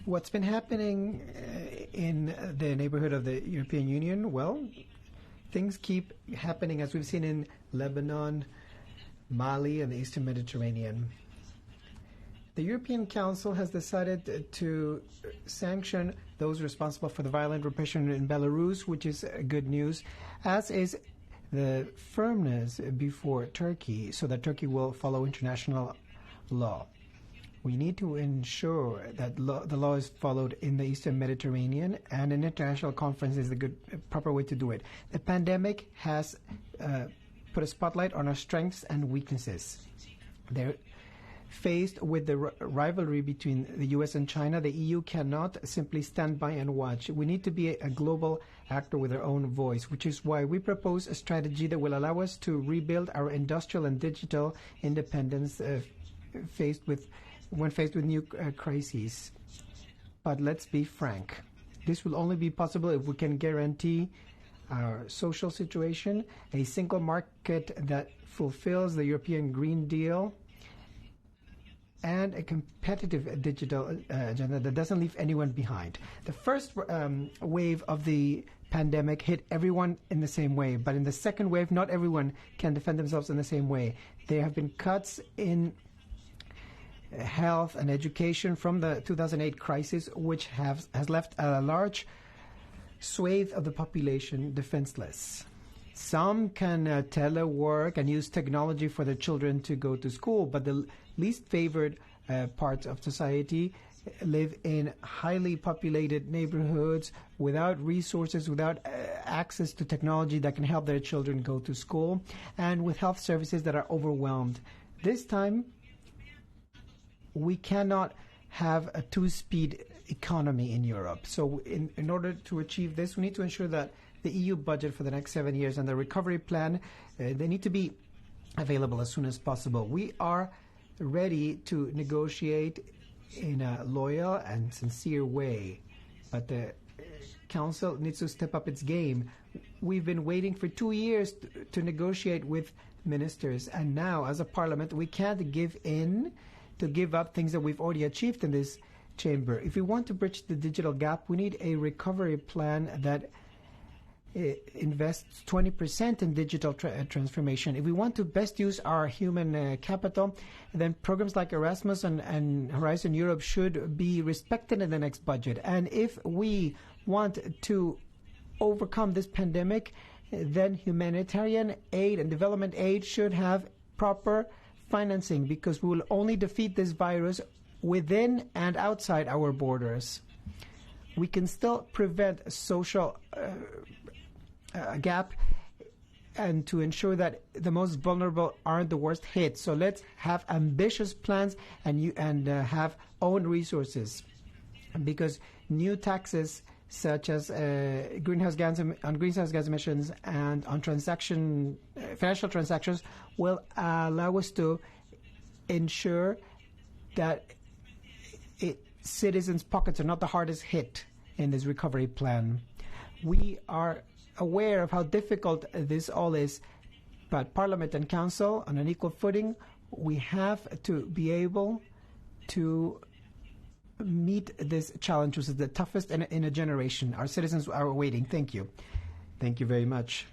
What's been happening in the neighborhood of the European Union? Well, things keep happening as we've seen in Lebanon, Mali, and the Eastern Mediterranean. The European Council has decided to sanction those responsible for the violent repression in Belarus, which is good news, as is the firmness before Turkey, so that Turkey will follow international law. We need to ensure that the law is followed in the Eastern Mediterranean, and an international conference is the proper way to do it. The pandemic has put a spotlight on our strengths and weaknesses. They're faced with the rivalry between the U.S. and China. The EU cannot simply stand by and watch. We need to be a global actor with our own voice, which is why we propose a strategy that will allow us to rebuild our industrial and digital independence when faced with new crises. But let's be frank. This will only be possible if we can guarantee our social situation, a single market that fulfills the European Green Deal, and a competitive digital agenda that doesn't leave anyone behind. The first wave of the pandemic hit everyone in the same way, but in the second wave, not everyone can defend themselves in the same way. There have been cuts in health and education from the 2008 crisis, which has left a large swathe of the population defenseless. Some can telework and use technology for their children to go to school, but the least favored parts of society live in highly populated neighborhoods without resources, without access to technology that can help their children go to school, and with health services that are overwhelmed. This time, we cannot have a two-speed economy in Europe. So in order to achieve this, we need to ensure that the EU budget for the next 7 years and the recovery plan, they need to be available as soon as possible. We are ready to negotiate in a loyal and sincere way, but the Council needs to step up its game. We've been waiting for 2 years to negotiate with ministers, and now, as a parliament, we can't give up things that we've already achieved in this chamber. If we want to bridge the digital gap, we need a recovery plan that invests 20% in digital transformation. If we want to best use our human capital, then programs like Erasmus and Horizon Europe should be respected in the next budget. And if we want to overcome this pandemic, then humanitarian aid and development aid should have proper financing, because we will only defeat this virus within and outside our borders. We can still prevent a social gap and to ensure that the most vulnerable aren't the worst hit. So let's have ambitious plans and have own resources, because new taxes such as greenhouse gas emissions and on financial transactions will allow us to ensure that citizens' pockets are not the hardest hit in this recovery plan. We are aware of how difficult this all is, but Parliament and Council, on an equal footing, we have to be able to meet this challenge, which is the toughest in a generation. Our citizens are waiting. Thank you. Thank you very much.